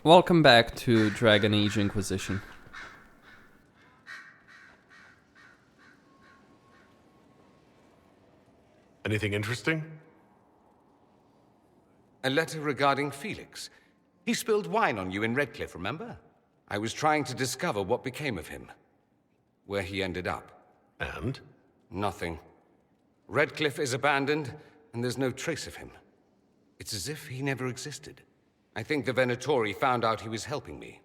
Welcome back to Dragon Age Inquisition. Anything interesting? A letter regarding Felix. He spilled wine on you in Redcliffe, remember? I was trying to discover what became of him. Where he ended up. And? Nothing. Redcliffe is abandoned, and there's no trace of him. It's as if he never existed. I think the Venatori found out he was helping me.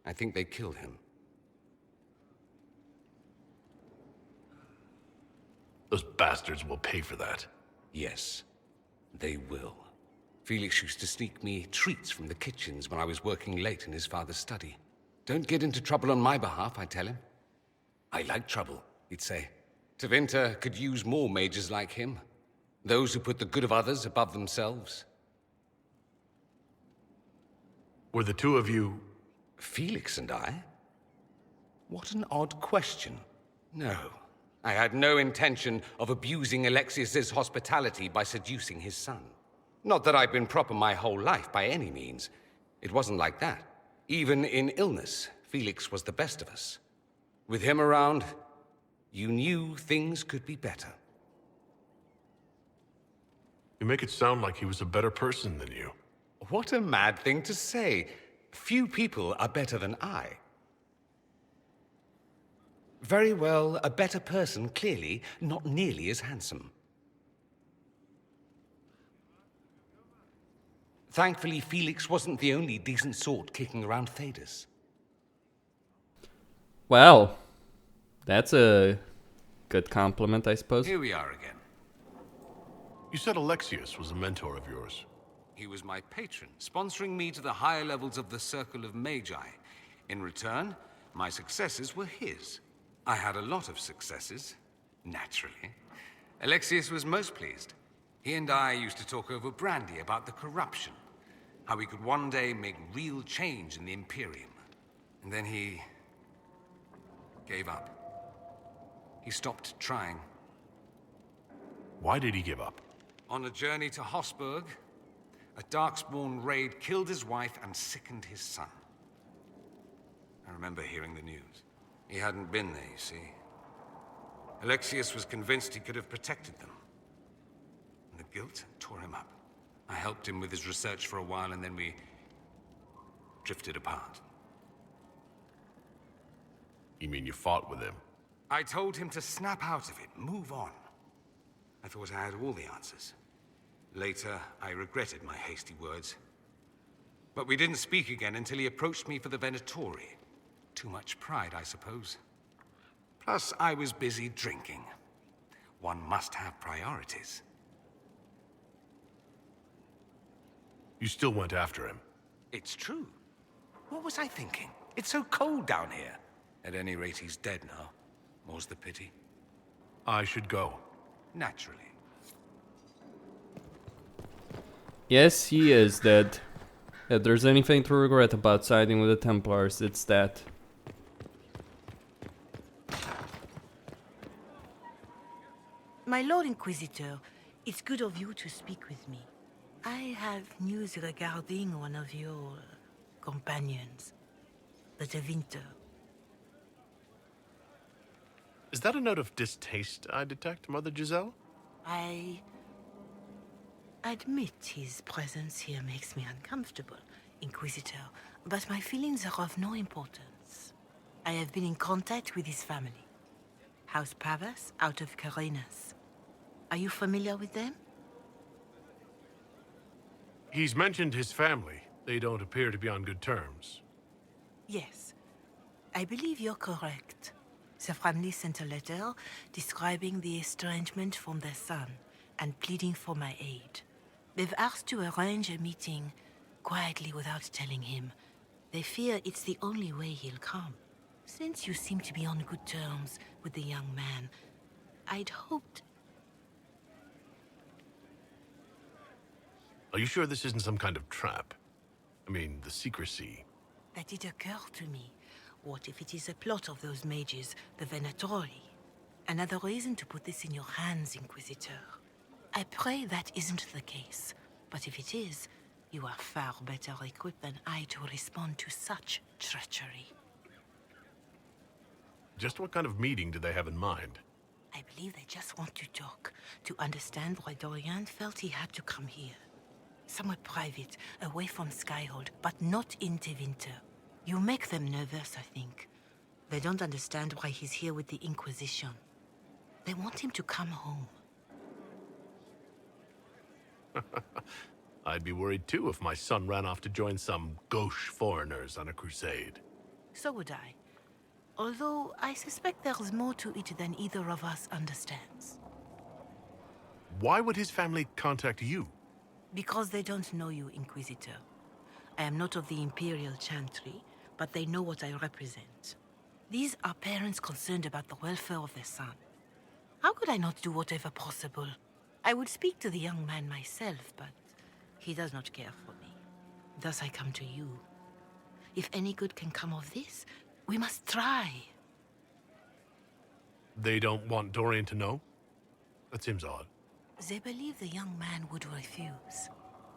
I think they killed him. Those bastards will pay for that. Yes, they will. Felix used to sneak me treats from the kitchens when I was working late in his father's study. Don't get into trouble on my behalf, I tell him. I like trouble, he'd say. Tevinter could use more mages like him. Those who put the good of others above themselves. Were the two of you... Felix and I? What an odd question. No, I had no intention of abusing Alexius's hospitality by seducing his son. Not that I've been proper my whole life, by any means. It wasn't like that. Even in illness, Felix was the best of us. With him around, you knew things could be better. You make it sound like he was a better person than you. What a mad thing to say. Few people are better than I. Very well, a better person, clearly, not nearly as handsome. Thankfully, Felix wasn't the only decent sort kicking around Thedas. Well, that's a good compliment, I suppose. Here we are again. You said Alexius was a mentor of yours. He was my patron, sponsoring me to the higher levels of the Circle of Magi. In return, my successes were his. I had a lot of successes, naturally. Alexius was most pleased. He and I used to talk over brandy about the corruption, how we could one day make real change in the Imperium. And then he gave up. He stopped trying. Why did he give up? On a journey to Hosburg, a Darkspawn raid killed his wife and sickened his son. I remember hearing the news. He hadn't been there, you see. Alexius was convinced he could have protected them. And the guilt tore him up. I helped him with his research for a while, and then we drifted apart. You mean you fought with him? I told him to snap out of it, move on. I thought I had all the answers. Later, I regretted my hasty words. But we didn't speak again until he approached me for the Venatori. Too much pride, I suppose. Plus, I was busy drinking. One must have priorities. You still went after him? It's true. What was I thinking? It's so cold down here. At any rate, he's dead now. More's the pity. I should go. Naturally. Yes, he is dead. If there's anything to regret about siding with the Templars, it's that. My Lord Inquisitor, it's good of you to speak with me. I have news regarding one of your companions, the Tevinter. Is that a note of distaste I detect, Mother Giselle? I admit his presence here makes me uncomfortable, Inquisitor, but my feelings are of no importance. I have been in contact with his family. House Pravus, out of Carenas. Are you familiar with them? He's mentioned his family. They don't appear to be on good terms. Yes. I believe you're correct. The family sent a letter describing the estrangement from their son and pleading for my aid. They've asked to arrange a meeting quietly without telling him. They fear it's the only way he'll come. Since you seem to be on good terms with the young man, I'd hoped... Are you sure this isn't some kind of trap? I mean, the secrecy. That did occur to me. What if it is a plot of those mages, the Venatori? Another reason to put this in your hands, Inquisitor. I pray that isn't the case, but if it is, You are far better equipped than I to respond to such treachery. Just what kind of meeting do they have in mind? I believe they just want to talk, to understand why Dorian felt he had to come here. Somewhere private, away from Skyhold, but not in Tevinter. You make them nervous, I think. They don't understand why he's here with the Inquisition. They want him to come home. I'd be worried too if my son ran off to join some gauche foreigners on a crusade. So would I. Although I suspect there's more to it than either of us understands. Why would his family contact you? Because they don't know you, Inquisitor. I am not of the Imperial Chantry, but they know what I represent. These are parents concerned about the welfare of their son. How could I not do whatever possible? I would speak to the young man myself, but he does not care for me. Thus I come to you. If any good can come of this, we must try. They don't want Dorian to know? That seems odd. They believe the young man would refuse,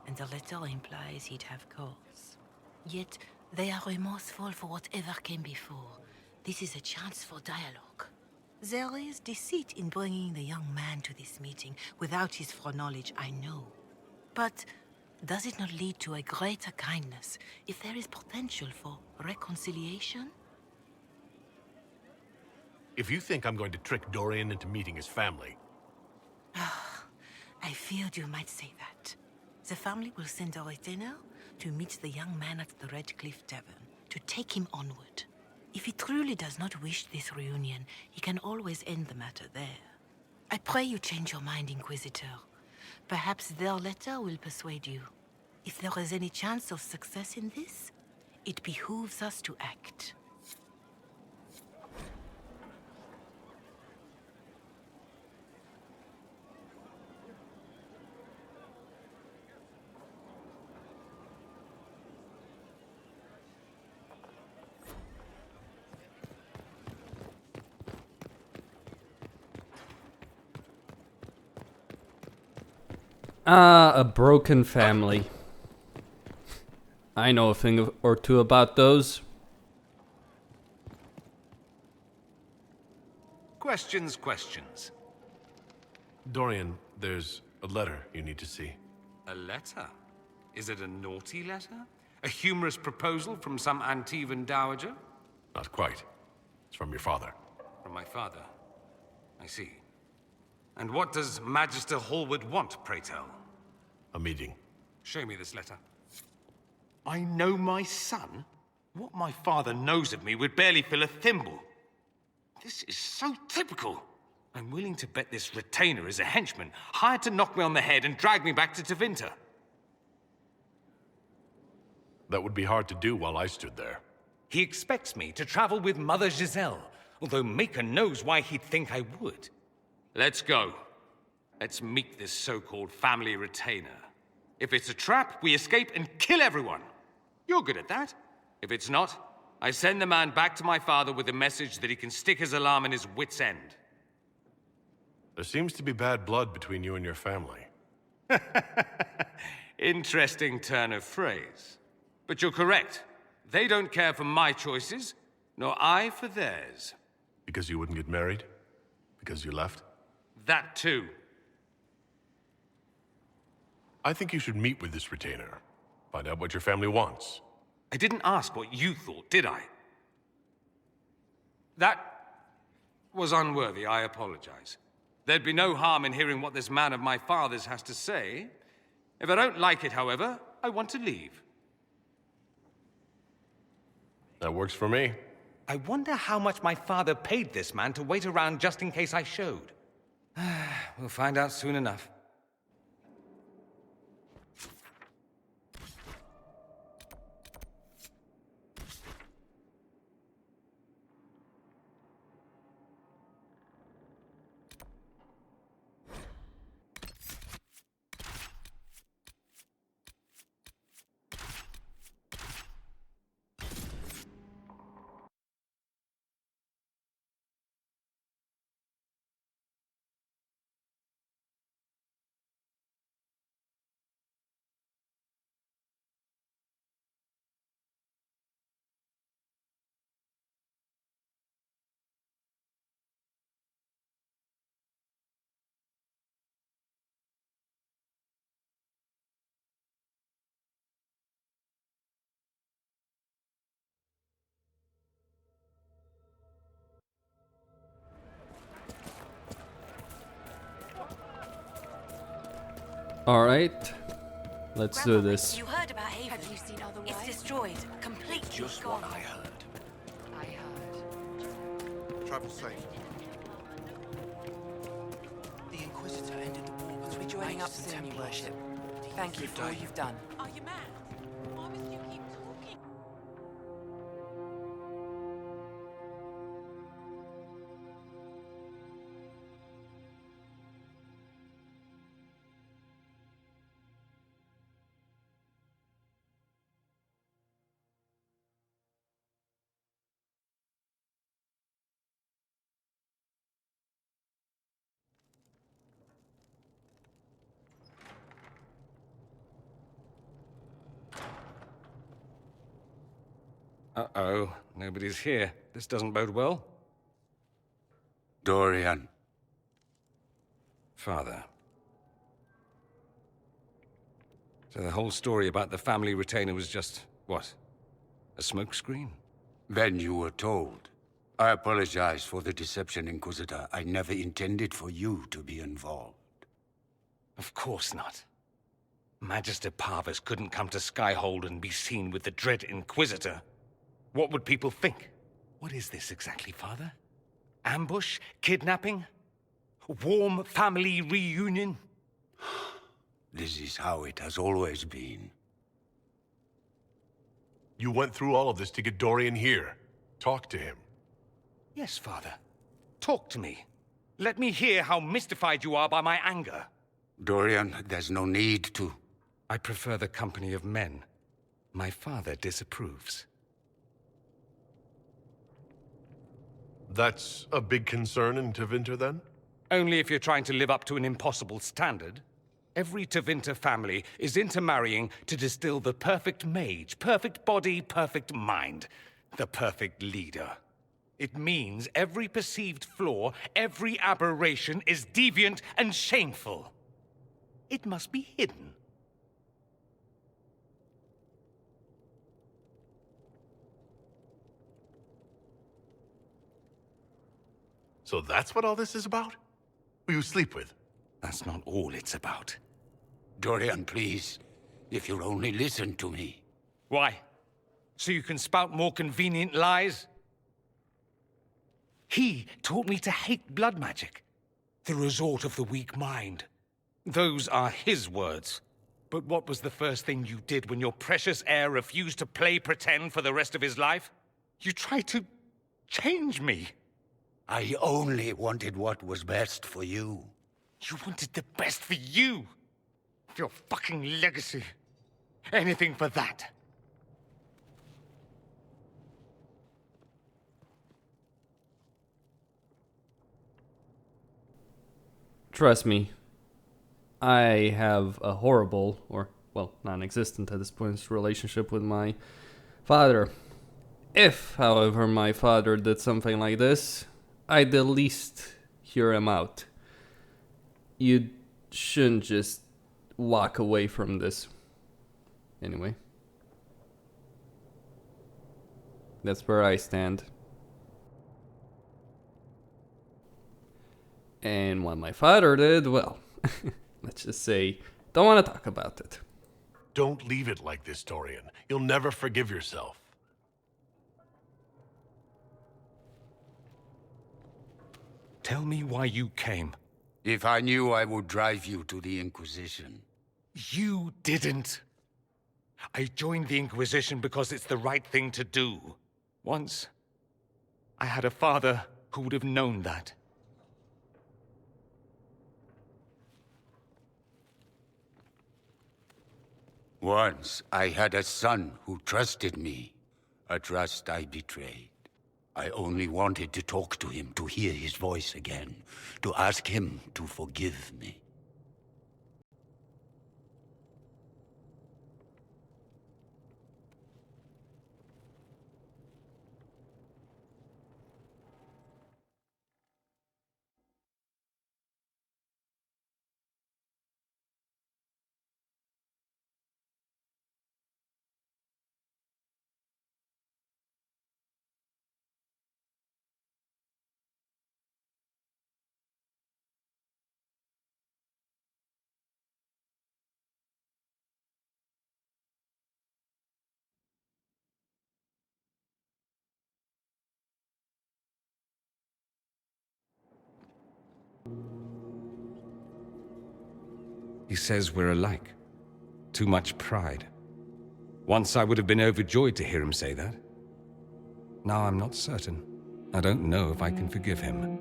and the letter implies he'd have cause. Yet, they are remorseful for whatever came before. This is a chance for dialogue. There is deceit in bringing the young man to this meeting without his foreknowledge, I know. But does it not lead to a greater kindness if there is potential for reconciliation? If you think I'm going to trick Dorian into meeting his family... I feared you might say that. The family will send a retainer to meet the young man at the Red Cliff Tavern, to take him onward. If he truly does not wish this reunion, he can always end the matter there. I pray you change your mind, Inquisitor. Perhaps their letter will persuade you. If there is any chance of success in this, it behooves us to act. A broken family. I know a thing or two about those. Questions, questions. Dorian, there's a letter you need to see. A letter? Is it a naughty letter? A humorous proposal from some Antivan dowager? Not quite. It's from your father. From my father. I see. And what does Magister Hallward want, pray tell? A meeting. Show me this letter. I know my son? What my father knows of me would barely fill a thimble. This is so typical. I'm willing to bet this retainer is a henchman, hired to knock me on the head and drag me back to Tevinter. That would be hard to do while I stood there. He expects me to travel with Mother Giselle, although Maker knows why he'd think I would. Let's go. Let's meet this so-called family retainer. If it's a trap, we escape and kill everyone. You're good at that. If it's not, I send the man back to my father with a message that he can stick his alarm in his wit's end. There seems to be bad blood between you and your family. Interesting turn of phrase. But you're correct. They don't care for my choices, nor I for theirs. Because you wouldn't get married? Because you left? That too. I think you should meet with this retainer. Find out what your family wants. I didn't ask what you thought, did I? That was unworthy, I apologize. There'd be no harm in hearing what this man of my father's has to say. If I don't like it, however, I want to leave. That works for me. I wonder how much my father paid this man to wait around just in case I showed. We'll find out soon enough. Alright, let's do Grandma, this. you heard about Haven? Have you seen otherwise? It's destroyed. Completely Just gone. what I heard. I heard. Travel safe. The Inquisitor ended the war We'll be between joining up Magus and soon, Your Templars. Worship. Thank you Good for all day. you've done. Are you mad? Why must you keep talking? Uh-oh, nobody's here. This doesn't bode well. Dorian, Father. So the whole story about the family retainer was just, what? A smokescreen? then you were told. I apologize for the deception, Inquisitor. I never intended for you to be involved. Of course not. Magister Pavus couldn't come to Skyhold and be seen with the dread Inquisitor. What would people think? What is this exactly, Father? Ambush? Kidnapping? Warm family reunion? This is how it has always been. You went through all of this to get Dorian here. Talk to him. Yes, Father. Talk to me. Let me hear how mystified you are by my anger. Dorian, there's no need to. I prefer the company of men. My father disapproves. That's a big concern in Tevinter, then? Only if you're trying to live up to an impossible standard. Every Tevinter family is intermarrying to distill the perfect mage, perfect body, perfect mind, the perfect leader. It means every perceived flaw, every aberration is deviant and shameful. It must be hidden. So that's what all this is about? Who you sleep with? That's not all it's about. Dorian, please. If you'll only listen to me. Why? So you can spout more convenient lies? He taught me to hate blood magic, the resort of the weak mind. Those are his words. But what was the first thing you did when your precious heir refused to play pretend for the rest of his life? You tried to change me. I only wanted what was best for you. You wanted the best for you. Your fucking legacy. Anything for that. Trust me, I have a horrible, or, well, non-existent at this point, relationship with my father. If, however, my father did something like this, I'd at least hear him out. You shouldn't just walk away from this. Anyway. That's where I stand. And what my father did, well, let's just say, don't want to talk about it. Don't leave it like this, Dorian. You'll never forgive yourself. Tell me why you came. If I knew, I would drive you to the Inquisition. You didn't. I joined the Inquisition because it's the right thing to do. Once, I had a father who would have known that. Once, I had a son who trusted me. A trust I betrayed. I only wanted to talk to him, to hear his voice again, to ask him to forgive me. He says we're alike. Too much pride. Once I would have been overjoyed to hear him say that. Now I'm not certain. I don't know if I can forgive him.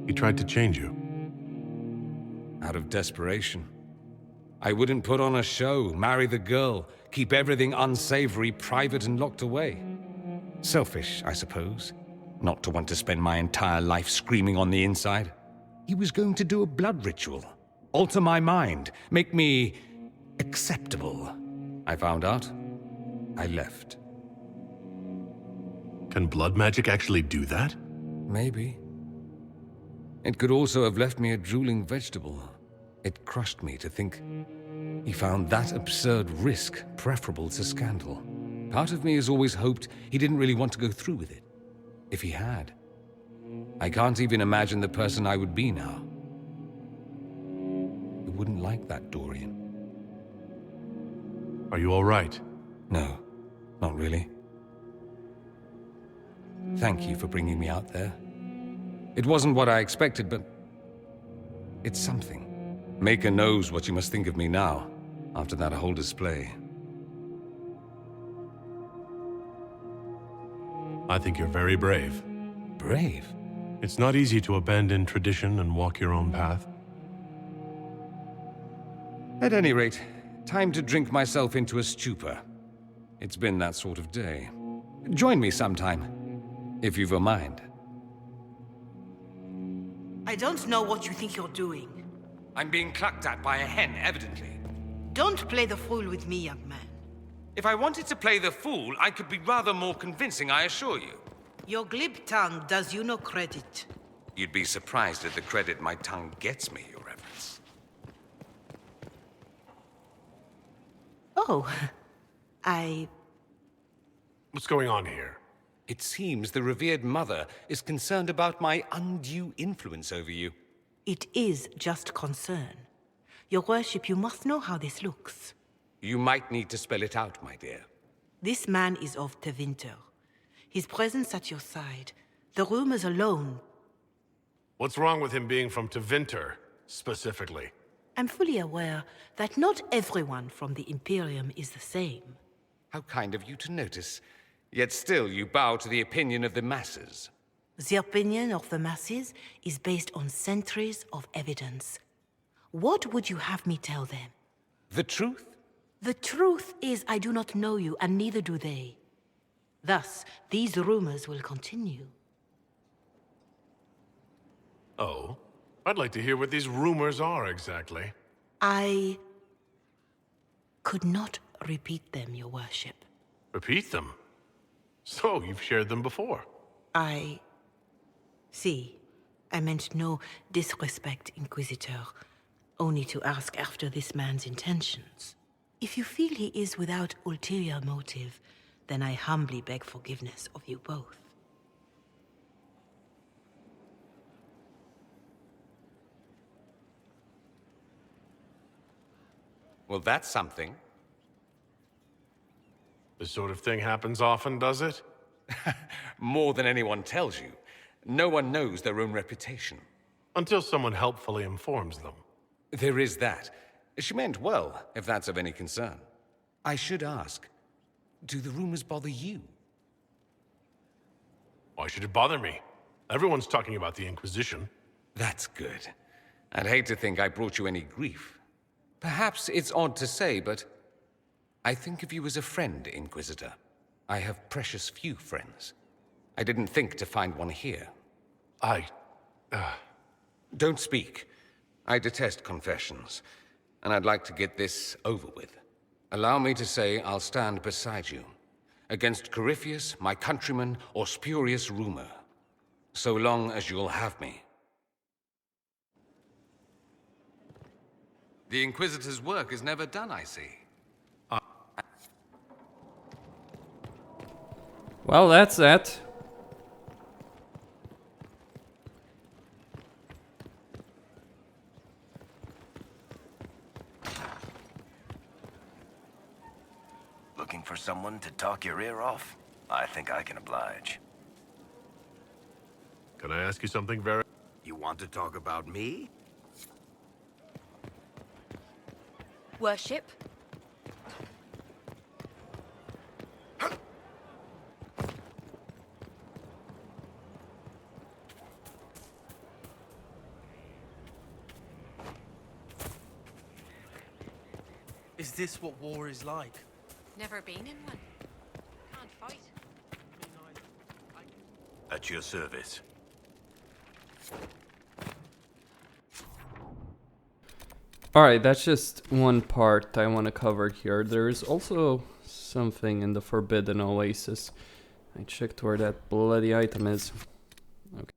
He tried to change you. Out of desperation. I wouldn't put on a show, marry the girl, keep everything unsavory, private and locked away. Selfish, I suppose. Not to want to spend my entire life screaming on the inside. He was going to do a blood ritual. Alter my mind. Make me acceptable. I found out. I left. Can blood magic actually do that? Maybe. It could also have left me a drooling vegetable. It crushed me to think he found that absurd risk preferable to scandal. Part of me has always hoped he didn't really want to go through with it. If he had. I can't even imagine the person I would be now. You wouldn't like that, Dorian. Are you all right? No, not really. Thank you for bringing me out there. It wasn't what I expected, but it's something. Maker knows what you must think of me now, after that whole display. I think you're very brave. Brave? It's not easy to abandon tradition and walk your own path. At any rate, time to drink myself into a stupor. It's been that sort of day. Join me sometime, if you've a mind. I don't know what you think you're doing. I'm being clucked at by a hen, evidently. Don't play the fool with me, young man. If I wanted to play the fool, I could be rather more convincing, I assure you. Your glib tongue does you no credit. You'd be surprised at the credit my tongue gets me, Your Reverence. Oh, What's going on here? It seems the revered mother is concerned about my undue influence over you. It is just concern. Your worship, you must know how this looks. You might need to spell it out, my dear. This man is of Tevinter. His presence at your side, the rumors alone. What's wrong with him being from Tevinter, specifically? I'm fully aware that not everyone from the Imperium is the same. How kind of you to notice. Yet still you bow to the opinion of the masses. The opinion of the masses is based on centuries of evidence. What would you have me tell them? The truth? The truth is I do not know you, and neither do they. Thus, these rumors will continue. Oh? I'd like to hear what these rumors are exactly. I could not repeat them, your worship. Repeat them? So, you've shared them before. See, I meant no disrespect, Inquisitor. Only to ask after this man's intentions. If you feel he is without ulterior motive, then I humbly beg forgiveness of you both. Well, that's something. This sort of thing happens often, does it? More than anyone tells you. No one knows their own reputation. Until someone helpfully informs them. There is that. She meant well, if that's of any concern. I should ask, do the rumors bother you? Why should it bother me? Everyone's talking about the Inquisition. That's good. I'd hate to think I brought you any grief. Perhaps it's odd to say, but I think of you as a friend, Inquisitor. I have precious few friends. I didn't think to find one here. Don't speak. I detest confessions, and I'd like to get this over with. Allow me to say I'll stand beside you, against Corypheus, my countryman, or spurious rumor, so long as you'll have me. The Inquisitor's work is never done, I see. Well, that's that. Looking for someone to talk your ear off? I think I can oblige. Can I ask you something very... You want to talk about me? Worship. Is this what war is like? Never been in one. Can't fight. At your service. Alright, that's just one part I want to cover here. There's also something in the Forbidden Oasis. I checked where that bloody item is. Okay.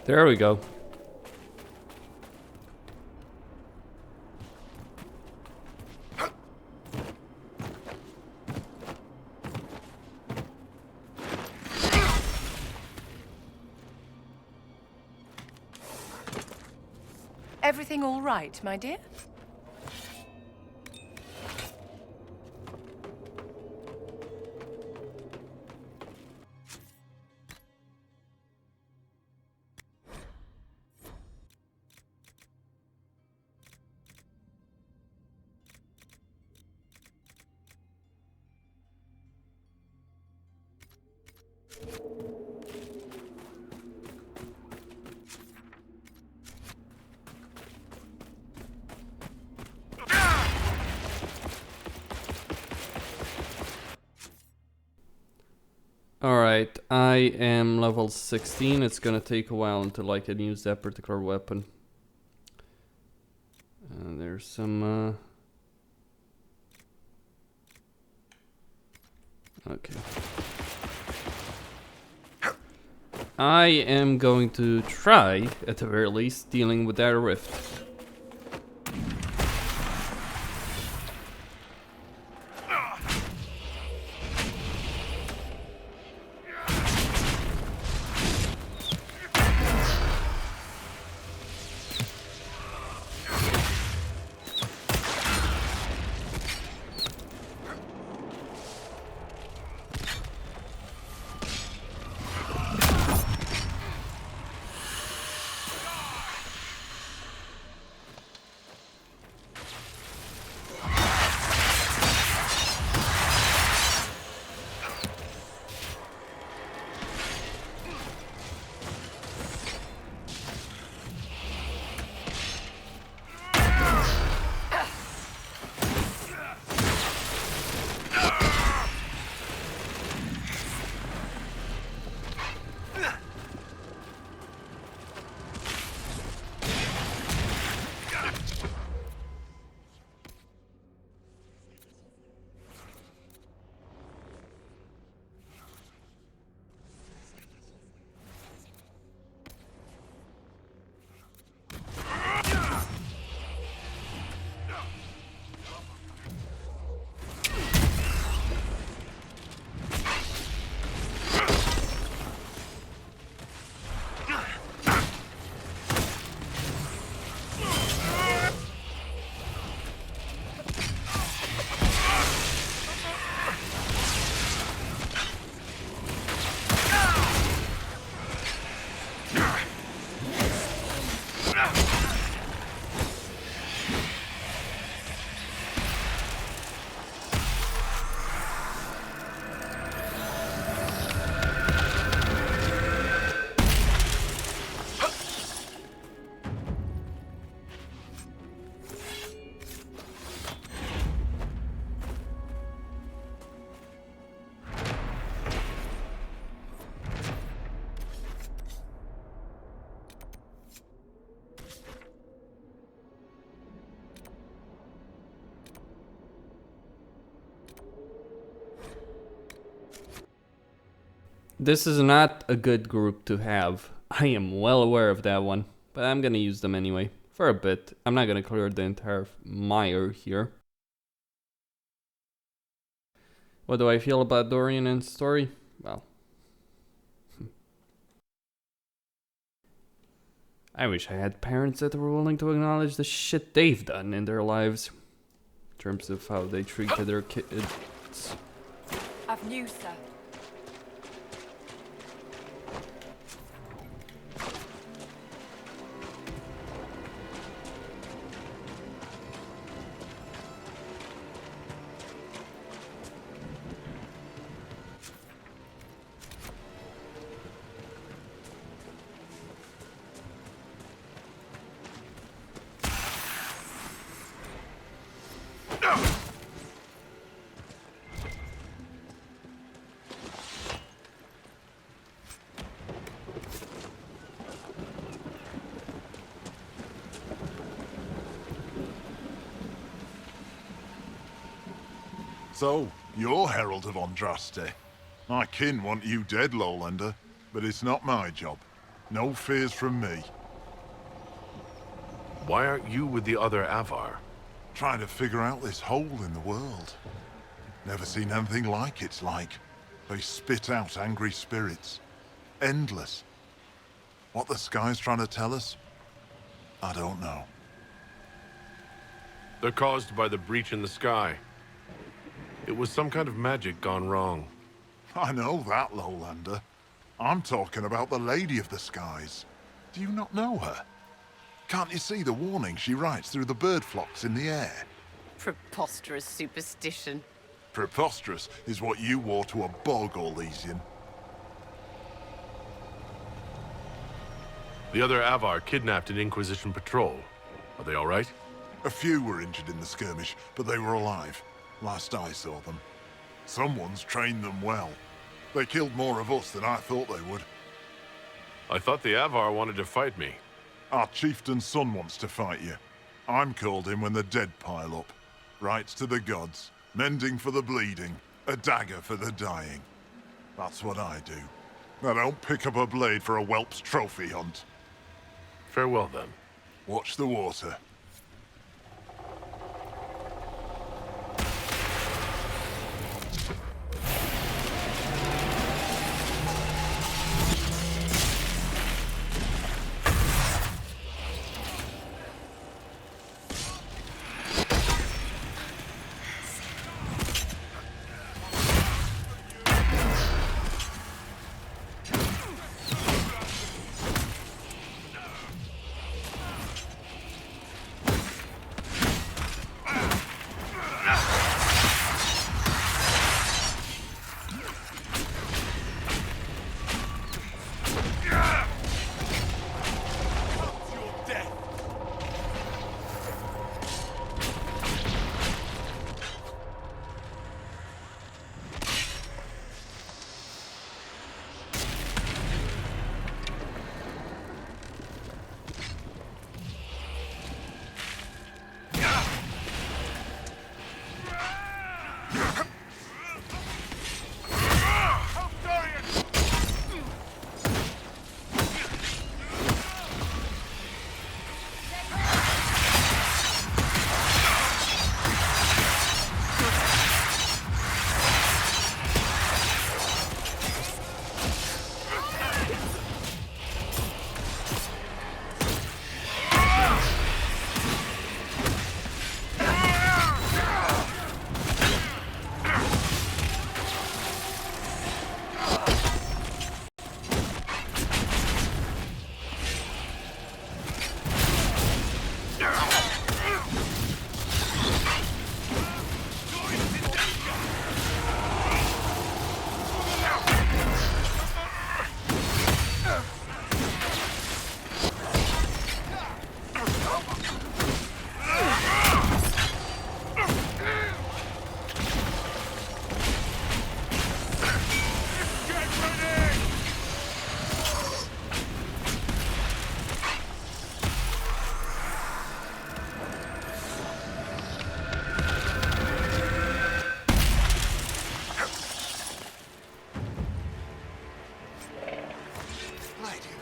There we go. Everything all right, my dear? Alright, I am level 16. It's gonna take a while until I can use that particular weapon. There's some... Okay. I am going to try, at the very least, dealing with that rift. This is not a good group to have. I am well aware of that one, but I'm gonna use them anyway. For a bit. I'm not gonna clear the entire mire here. What do I feel about Dorian and his story? Well, I wish I had parents that were willing to acknowledge the shit they've done in their lives. In terms of how they treated their kids. I've news, sir. So, you're Herald of Andraste. My kin want you dead, Lowlander, but it's not my job. No fears from me. Why aren't you with the other Avar? Trying to figure out this hole in the world. Never seen anything like it's like. They spit out angry spirits. Endless. What the sky's trying to tell us? I don't know. They're caused by the breach in the sky. It was some kind of magic gone wrong. I know that, Lowlander. I'm talking about the Lady of the Skies. Do you not know her? Can't you see the warning she writes through the bird flocks in the air? Preposterous superstition. Preposterous is what you wore to a bog, Orlesian. The other Avar kidnapped an Inquisition patrol. Are they all right? A few were injured in the skirmish, but they were alive. Last I saw them. Someone's trained them well. They killed more of us than I thought they would. I thought the Avar wanted to fight me. Our chieftain's son wants to fight you. I'm called in when the dead pile up. Rites to the gods, mending for the bleeding, a dagger for the dying. That's what I do. I don't pick up a blade for a whelp's trophy hunt. Farewell, then. Watch the water.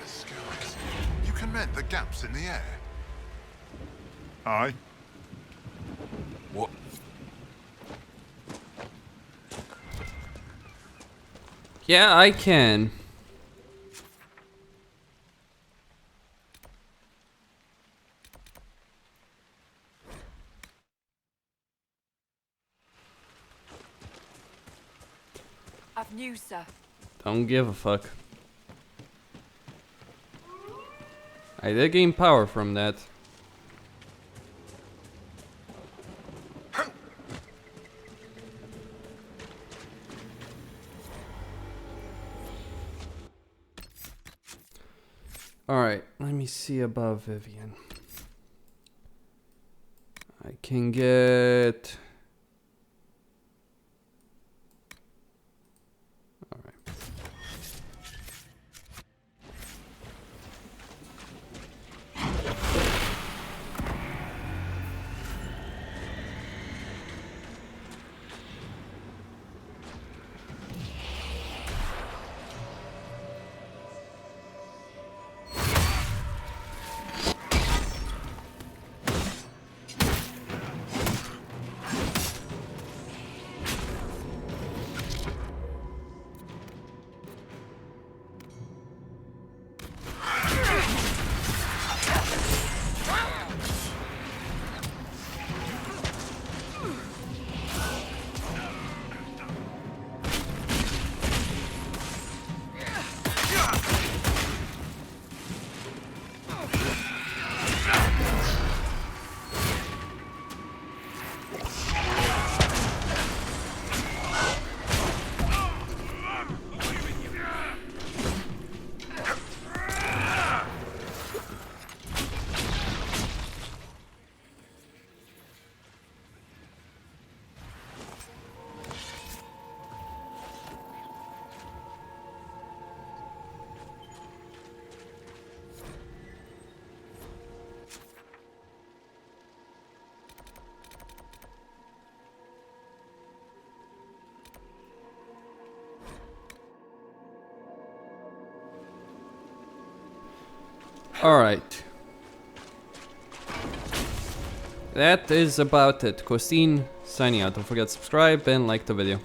skies. You can mend the gaps in the air. Aye. What? Yeah, I can. I've news, sir. Don't give a fuck. I did gain power from that. Alright, let me see above Vivian. I can get... Alright. Alright. That is about it. Costin signing out. Don't forget to subscribe and like the video.